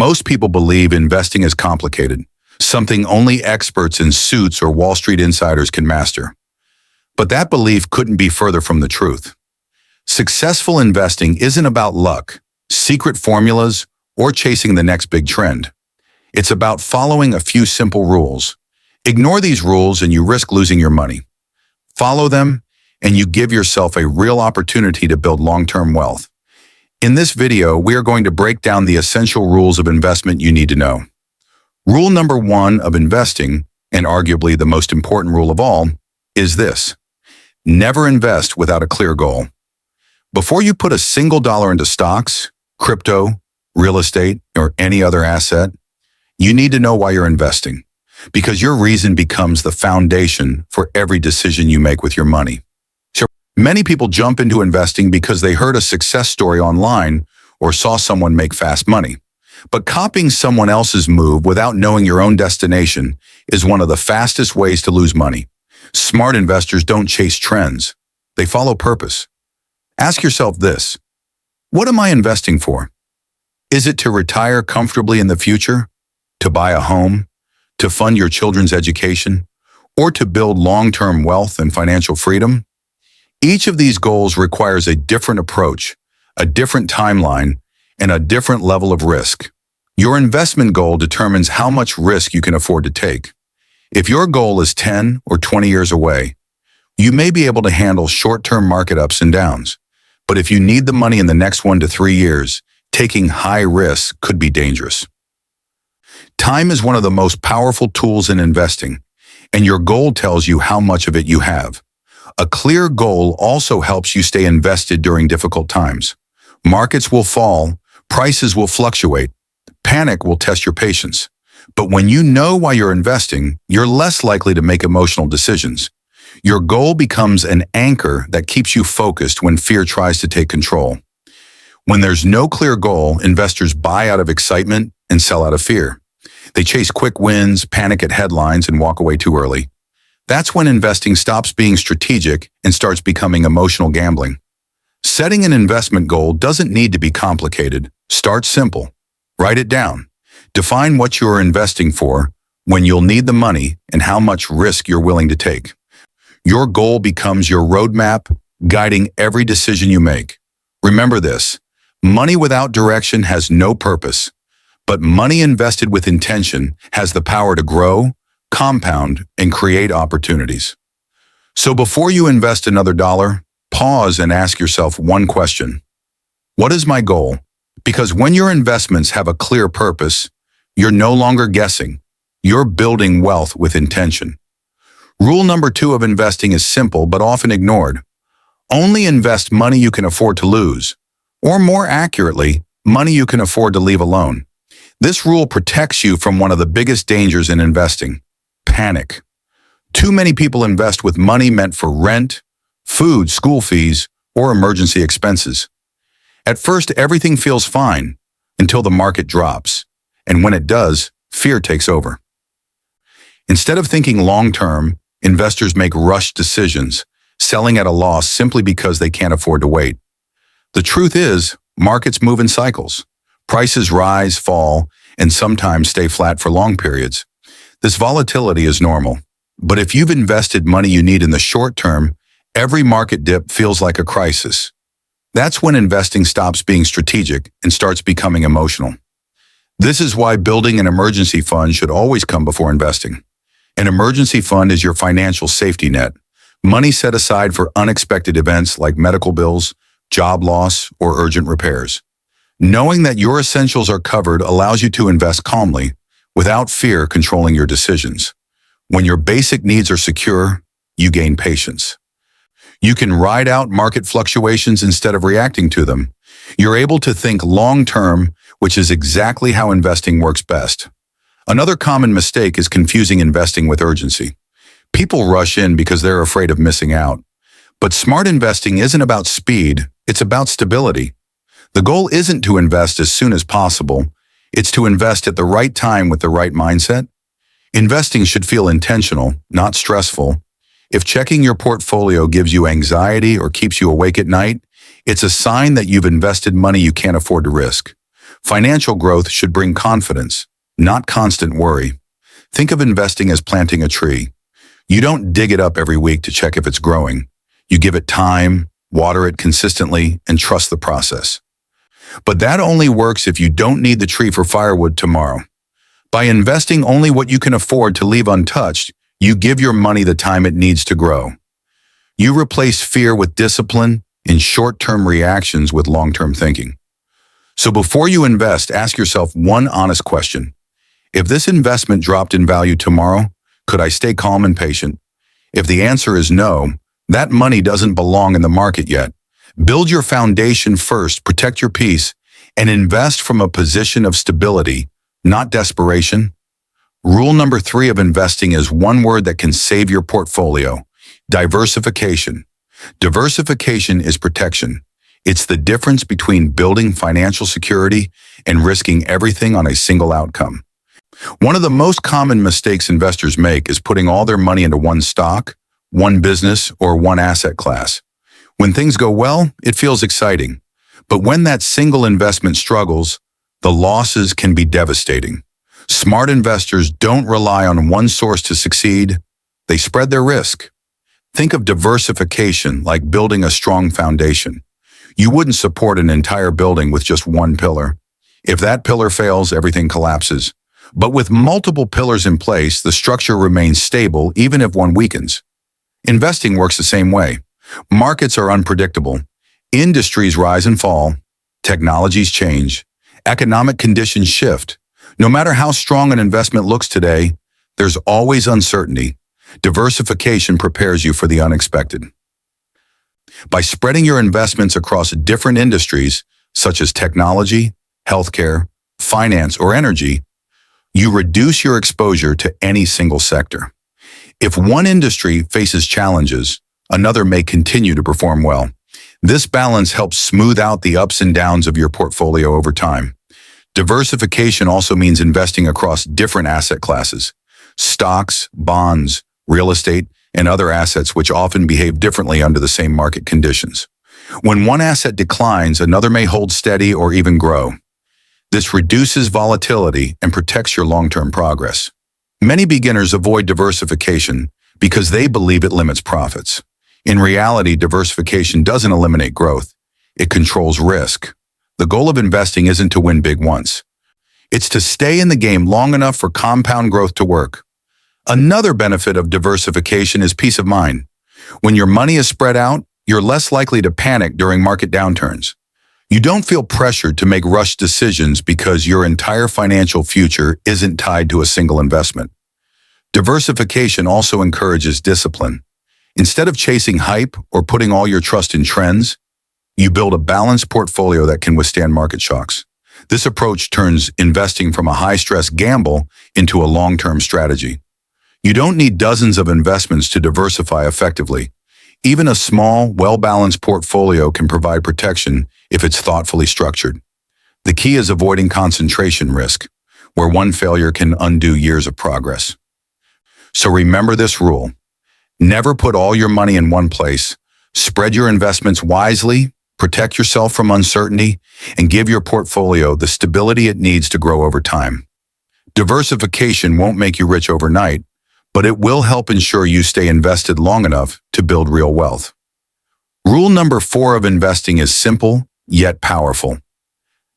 Most people believe investing is complicated, something only experts in suits or Wall Street insiders can master. But that belief couldn't be further from the truth. Successful investing isn't about luck, secret formulas, or chasing the next big trend. It's about following a few simple rules. Ignore these rules and you risk losing your money. Follow them, and you give yourself a real opportunity to build long-term wealth. In this video, we are going to break down the essential rules of investment you need to know. Rule number 1 of investing, and arguably the most important rule of all, is this: never invest without a clear goal. Before you put a single dollar into stocks, crypto, real estate, or any other asset, you need to know why you're investing, because your reason becomes the foundation for every decision you make with your money. Many people jump into investing because they heard a success story online or saw someone make fast money. But copying someone else's move without knowing your own destination is one of the fastest ways to lose money. Smart investors don't chase trends. They follow purpose. Ask yourself this: what am I investing for? Is it to retire comfortably in the future? To buy a home? To fund your children's education? Or to build long-term wealth and financial freedom? Each of these goals requires a different approach, a different timeline, and a different level of risk. Your investment goal determines how much risk you can afford to take. If your goal is 10 or 20 years away, you may be able to handle short-term market ups and downs. But if you need the money in the next 1 to 3 years, taking high risks could be dangerous. Time is one of the most powerful tools in investing, and your goal tells you how much of it you have. A clear goal also helps you stay invested during difficult times. Markets will fall, prices will fluctuate, panic will test your patience. But when you know why you're investing, you're less likely to make emotional decisions. Your goal becomes an anchor that keeps you focused when fear tries to take control. When there's no clear goal, investors buy out of excitement and sell out of fear. They chase quick wins, panic at headlines, and walk away too early. That's when investing stops being strategic and starts becoming emotional gambling. Setting an investment goal doesn't need to be complicated. Start simple. Write it down. Define what you are investing for, when you'll need the money, and how much risk you're willing to take. Your goal becomes your roadmap, guiding every decision you make. Remember this: money without direction has no purpose, but money invested with intention has the power to grow, compound, and create opportunities. So before you invest another dollar, pause and ask yourself one question: what is my goal? Because when your investments have a clear purpose, you're no longer guessing. You're building wealth with intention. Rule number 2 of investing is simple but often ignored. Only invest money you can afford to lose, or more accurately, money you can afford to leave alone. This rule protects you from one of the biggest dangers in investing: panic. Too many people invest with money meant for rent, food, school fees, or emergency expenses. At first, everything feels fine until the market drops, and when it does, fear takes over. Instead of thinking long-term, investors make rushed decisions, selling at a loss simply because they can't afford to wait. The truth is, markets move in cycles. Prices rise, fall, and sometimes stay flat for long periods. This volatility is normal, but if you've invested money you need in the short term, every market dip feels like a crisis. That's when investing stops being strategic and starts becoming emotional. This is why building an emergency fund should always come before investing. An emergency fund is your financial safety net, money set aside for unexpected events like medical bills, job loss, or urgent repairs. Knowing that your essentials are covered allows you to invest calmly, without fear controlling your decisions. When your basic needs are secure, you gain patience. You can ride out market fluctuations instead of reacting to them. You're able to think long-term, which is exactly how investing works best. Another common mistake is confusing investing with urgency. People rush in because they're afraid of missing out. But smart investing isn't about speed, it's about stability. The goal isn't to invest as soon as possible, it's to invest at the right time with the right mindset. Investing should feel intentional, not stressful. If checking your portfolio gives you anxiety or keeps you awake at night, it's a sign that you've invested money you can't afford to risk. Financial growth should bring confidence, not constant worry. Think of investing as planting a tree. You don't dig it up every week to check if it's growing. You give it time, water it consistently, and trust the process. But that only works if you don't need the tree for firewood tomorrow. By investing only what you can afford to leave untouched, you give your money the time it needs to grow. You replace fear with discipline and short-term reactions with long-term thinking. So before you invest, ask yourself one honest question. If this investment dropped in value tomorrow, could I stay calm and patient? If the answer is no, that money doesn't belong in the market yet. Build your foundation first, protect your peace, and invest from a position of stability, not desperation. Rule number 3 of investing is one word that can save your portfolio: diversification. Diversification is protection. It's the difference between building financial security and risking everything on a single outcome. One of the most common mistakes investors make is putting all their money into one stock, one business, or one asset class. When things go well, it feels exciting. But when that single investment struggles, the losses can be devastating. Smart investors don't rely on one source to succeed. They spread their risk. Think of diversification like building a strong foundation. You wouldn't support an entire building with just one pillar. If that pillar fails, everything collapses. But with multiple pillars in place, the structure remains stable even if one weakens. Investing works the same way. Markets are unpredictable. Industries rise and fall. Technologies change. Economic conditions shift. No matter how strong an investment looks today, there's always uncertainty. Diversification prepares you for the unexpected. By spreading your investments across different industries, such as technology, healthcare, finance, or energy, you reduce your exposure to any single sector. If one industry faces challenges, another may continue to perform well. This balance helps smooth out the ups and downs of your portfolio over time. Diversification also means investing across different asset classes: stocks, bonds, real estate, and other assets which often behave differently under the same market conditions. When one asset declines, another may hold steady or even grow. This reduces volatility and protects your long-term progress. Many beginners avoid diversification because they believe it limits profits. In reality, diversification doesn't eliminate growth. It controls risk. The goal of investing isn't to win big once. It's to stay in the game long enough for compound growth to work. Another benefit of diversification is peace of mind. When your money is spread out, you're less likely to panic during market downturns. You don't feel pressured to make rushed decisions because your entire financial future isn't tied to a single investment. Diversification also encourages discipline. Instead of chasing hype or putting all your trust in trends, you build a balanced portfolio that can withstand market shocks. This approach turns investing from a high-stress gamble into a long-term strategy. You don't need dozens of investments to diversify effectively. Even a small, well-balanced portfolio can provide protection if it's thoughtfully structured. The key is avoiding concentration risk, where one failure can undo years of progress. So remember this rule. Never put all your money in one place. Spread your investments wisely, protect yourself from uncertainty, and give your portfolio the stability it needs to grow over time. Diversification won't make you rich overnight, but it will help ensure you stay invested long enough to build real wealth. Rule number 4 of investing is simple, yet powerful.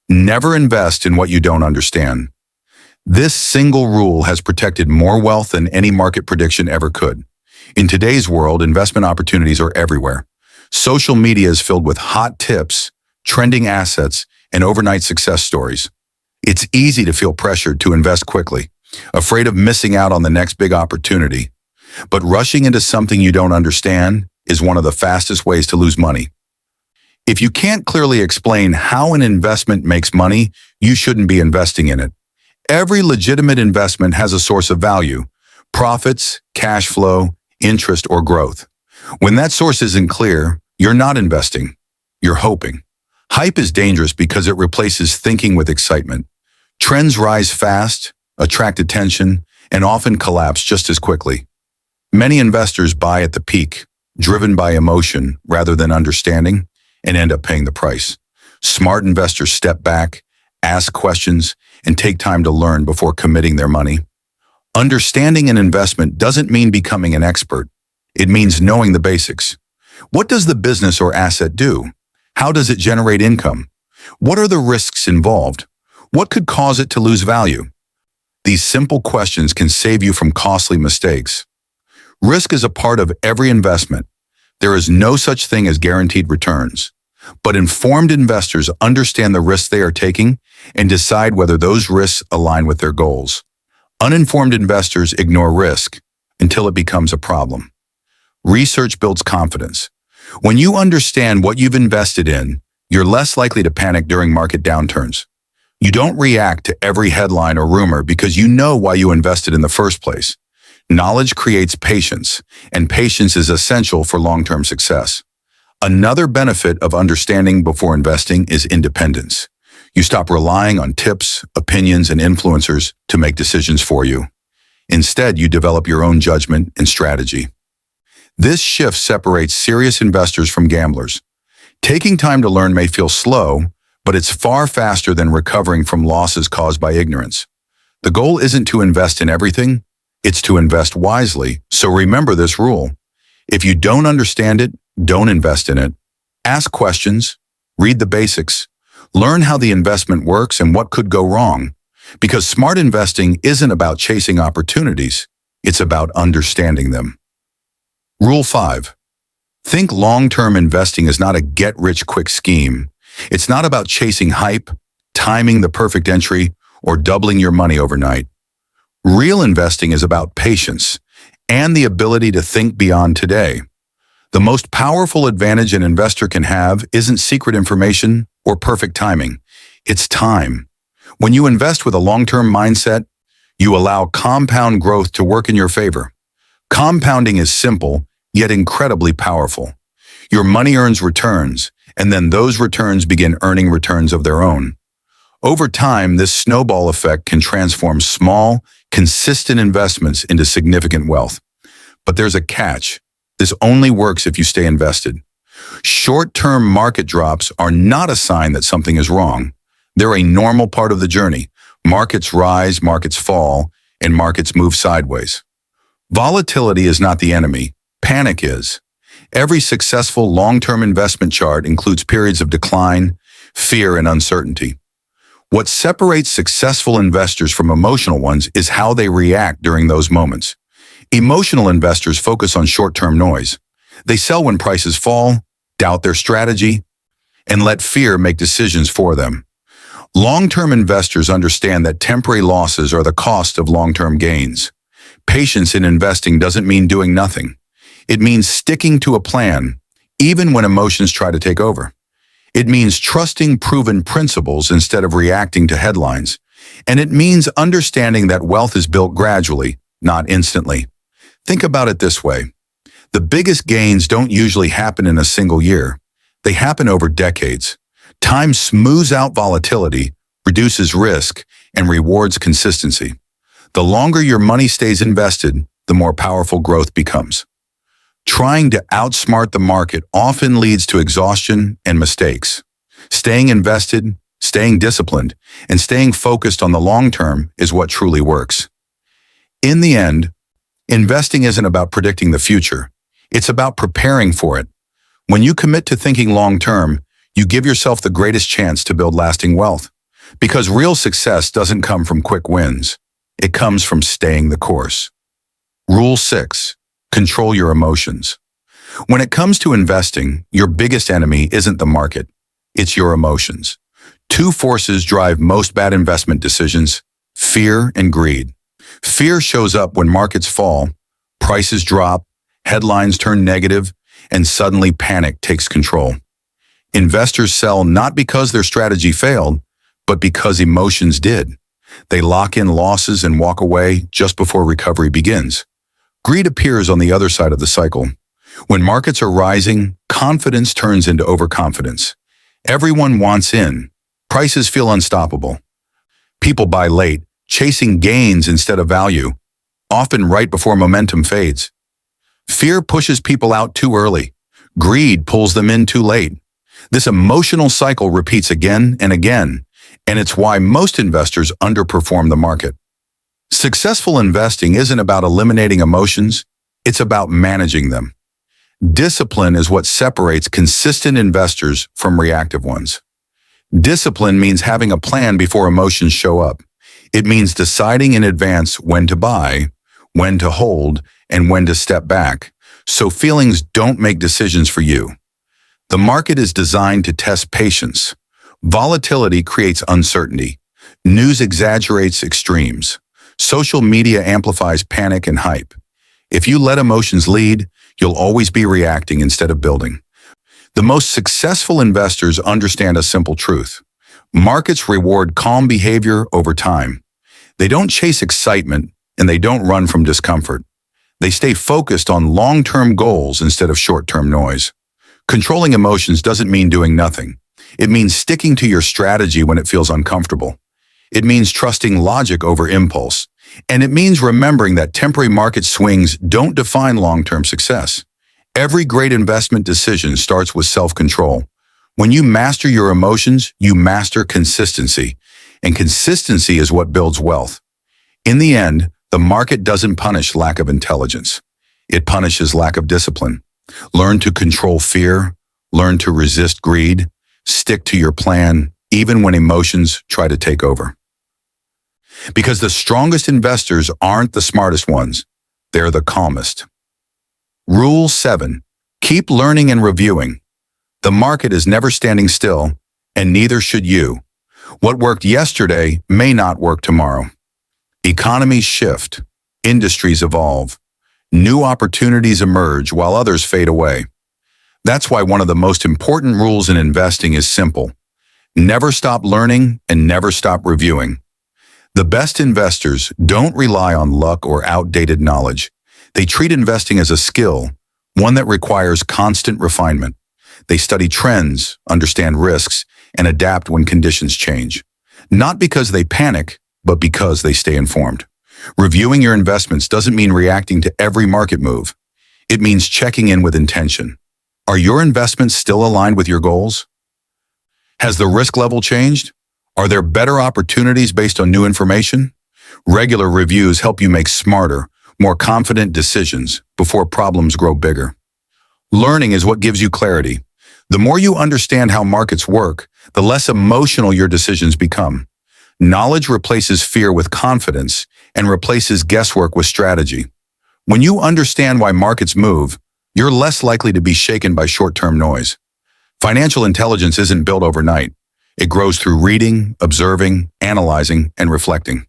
Never invest in what you don't understand. This single rule has protected more wealth than any market prediction ever could. In today's world, investment opportunities are everywhere. Social media is filled with hot tips, trending assets, and overnight success stories. It's easy to feel pressured to invest quickly, afraid of missing out on the next big opportunity. But rushing into something you don't understand is one of the fastest ways to lose money. If you can't clearly explain how an investment makes money, you shouldn't be investing in it. Every legitimate investment has a source of value: profits, cash flow, interest, or growth. When that source isn't clear, you're not investing. You're hoping. Hype is dangerous because it replaces thinking with excitement. Trends rise fast, attract attention, and often collapse just as quickly. Many investors buy at the peak, driven by emotion rather than understanding, and end up paying the price. Smart investors step back, ask questions, and take time to learn before committing their money. Understanding an investment doesn't mean becoming an expert. It means knowing the basics. What does the business or asset do? How does it generate income? What are the risks involved? What could cause it to lose value? These simple questions can save you from costly mistakes. Risk is a part of every investment. There is no such thing as guaranteed returns. But informed investors understand the risks they are taking and decide whether those risks align with their goals. Uninformed investors ignore risk until it becomes a problem. Research builds confidence. When you understand what you've invested in, you're less likely to panic during market downturns. You don't react to every headline or rumor because you know why you invested in the first place. Knowledge creates patience, and patience is essential for long-term success. Another benefit of understanding before investing is independence. You stop relying on tips, opinions, and influencers to make decisions for you. Instead, you develop your own judgment and strategy. This shift separates serious investors from gamblers. Taking time to learn may feel slow, but it's far faster than recovering from losses caused by ignorance. The goal isn't to invest in everything, it's to invest wisely. So remember this rule. If you don't understand it, don't invest in it. Ask questions, read the basics, learn how the investment works and what could go wrong. Because smart investing isn't about chasing opportunities, it's about understanding them. Rule 5. Think long-term investing is not a get-rich-quick scheme. It's not about chasing hype, timing the perfect entry, or doubling your money overnight. Real investing is about patience and the ability to think beyond today. The most powerful advantage an investor can have isn't secret information or perfect timing. It's time. When you invest with a long-term mindset, you allow compound growth to work in your favor. Compounding is simple, yet incredibly powerful. Your money earns returns, and then those returns begin earning returns of their own. Over time, this snowball effect can transform small, consistent investments into significant wealth. But there's a catch. This only works if you stay invested. Short-term market drops are not a sign that something is wrong. They're a normal part of the journey. Markets rise, markets fall, and markets move sideways. Volatility is not the enemy. Panic is. Every successful long-term investment chart includes periods of decline, fear, and uncertainty. What separates successful investors from emotional ones is how they react during those moments. Emotional investors focus on short-term noise. They sell when prices fall, doubt their strategy, and let fear make decisions for them. Long-term investors understand that temporary losses are the cost of long-term gains. Patience in investing doesn't mean doing nothing. It means sticking to a plan, even when emotions try to take over. It means trusting proven principles instead of reacting to headlines. And it means understanding that wealth is built gradually, not instantly. Think about it this way. The biggest gains don't usually happen in a single year. They happen over decades. Time smooths out volatility, reduces risk, and rewards consistency. The longer your money stays invested, the more powerful growth becomes. Trying to outsmart the market often leads to exhaustion and mistakes. Staying invested, staying disciplined, and staying focused on the long term is what truly works. In the end, investing isn't about predicting the future. It's about preparing for it. When you commit to thinking long term, you give yourself the greatest chance to build lasting wealth. Because real success doesn't come from quick wins. It comes from staying the course. Rule 6. Control your emotions. When it comes to investing, your biggest enemy isn't the market. It's your emotions. Two forces drive most bad investment decisions: fear and greed. Fear shows up when markets fall, prices drop, headlines turn negative, and suddenly panic takes control. Investors sell not because their strategy failed, but because emotions did. They lock in losses and walk away just before recovery begins. Greed appears on the other side of the cycle. When markets are rising, confidence turns into overconfidence. Everyone wants in. Prices feel unstoppable. People buy late, chasing gains instead of value, often right before momentum fades. Fear pushes people out too early. Greed pulls them in too late. This emotional cycle repeats again and again, And it's why most investors underperform the market. Successful investing isn't about eliminating emotions, it's about managing them. Discipline is what separates consistent investors from reactive ones. Discipline means having a plan before emotions show up. It means deciding in advance when to buy, when to hold, and when to step back, so feelings don't make decisions for you. The market is designed to test patience. Volatility creates uncertainty. News exaggerates extremes. Social media amplifies panic and hype. If you let emotions lead, you'll always be reacting instead of building. The most successful investors understand a simple truth. Markets reward calm behavior over time. They don't chase excitement, and they don't run from discomfort. They stay focused on long-term goals instead of short-term noise. Controlling emotions doesn't mean doing nothing. It means sticking to your strategy when it feels uncomfortable. It means trusting logic over impulse. And it means remembering that temporary market swings don't define long-term success. Every great investment decision starts with self-control. When you master your emotions, you master consistency. And consistency is what builds wealth. In the end, the market doesn't punish lack of intelligence. It punishes lack of discipline. Learn to control fear. Learn to resist greed. Stick to your plan, even when emotions try to take over. Because the strongest investors aren't the smartest ones. They're the calmest. Rule 7. Keep learning and reviewing. The market is never standing still, and neither should you. What worked yesterday may not work tomorrow. Economies shift. Industries evolve. New opportunities emerge while others fade away. That's why one of the most important rules in investing is simple. Never stop learning and never stop reviewing. The best investors don't rely on luck or outdated knowledge. They treat investing as a skill, one that requires constant refinement. They study trends, understand risks, and adapt when conditions change. Not because they panic, but because they stay informed. Reviewing your investments doesn't mean reacting to every market move. It means checking in with intention. Are your investments still aligned with your goals? Has the risk level changed? Are there better opportunities based on new information? Regular reviews help you make smarter, more confident decisions before problems grow bigger. Learning is what gives you clarity. The more you understand how markets work, the less emotional your decisions become. Knowledge replaces fear with confidence and replaces guesswork with strategy. When you understand why markets move, you're less likely to be shaken by short-term noise. Financial intelligence isn't built overnight. It grows through reading, observing, analyzing, and reflecting.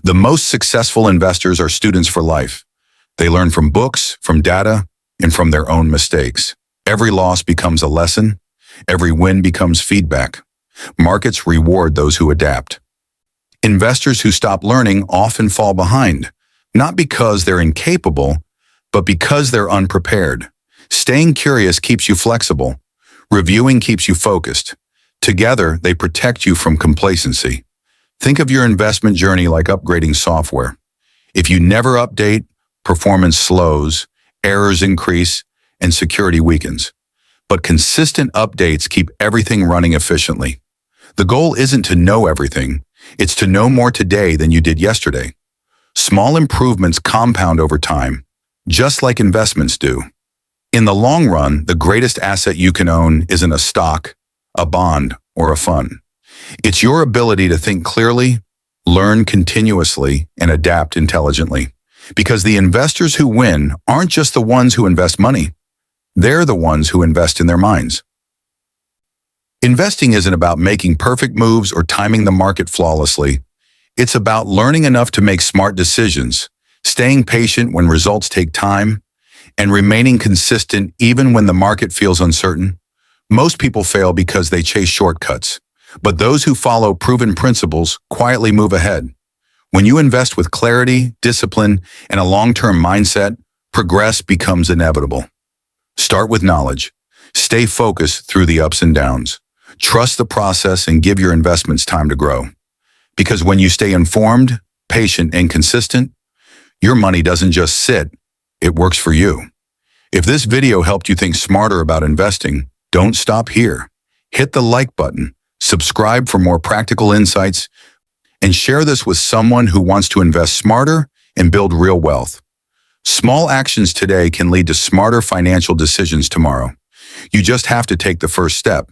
The most successful investors are students for life. They learn from books, from data, and from their own mistakes. Every loss becomes a lesson. Every win becomes feedback. Markets reward those who adapt. Investors who stop learning often fall behind, not because they're incapable, but because they're unprepared. Staying curious keeps you flexible. Reviewing keeps you focused. Together, they protect you from complacency. Think of your investment journey like upgrading software. If you never update, performance slows, errors increase, and security weakens. But consistent updates keep everything running efficiently. The goal isn't to know everything. It's to know more today than you did yesterday. Small improvements compound over time, just like investments do. In the long run, the greatest asset you can own isn't a stock, a bond, or a fund. It's your ability to think clearly, learn continuously, and adapt intelligently. Because the investors who win aren't just the ones who invest money. They're the ones who invest in their minds. Investing isn't about making perfect moves or timing the market flawlessly. It's about learning enough to make smart decisions, staying patient when results take time, and remaining consistent even when the market feels uncertain. Most people fail because they chase shortcuts, but those who follow proven principles quietly move ahead. When you invest with clarity, discipline, and a long-term mindset, progress becomes inevitable. Start with knowledge. Stay focused through the ups and downs. Trust the process and give your investments time to grow. Because when you stay informed, patient, and consistent, your money doesn't just sit, it works for you. If this video helped you think smarter about investing, don't stop here. Hit the like button, subscribe for more practical insights, and share this with someone who wants to invest smarter and build real wealth. Small actions today can lead to smarter financial decisions tomorrow. You just have to take the first step.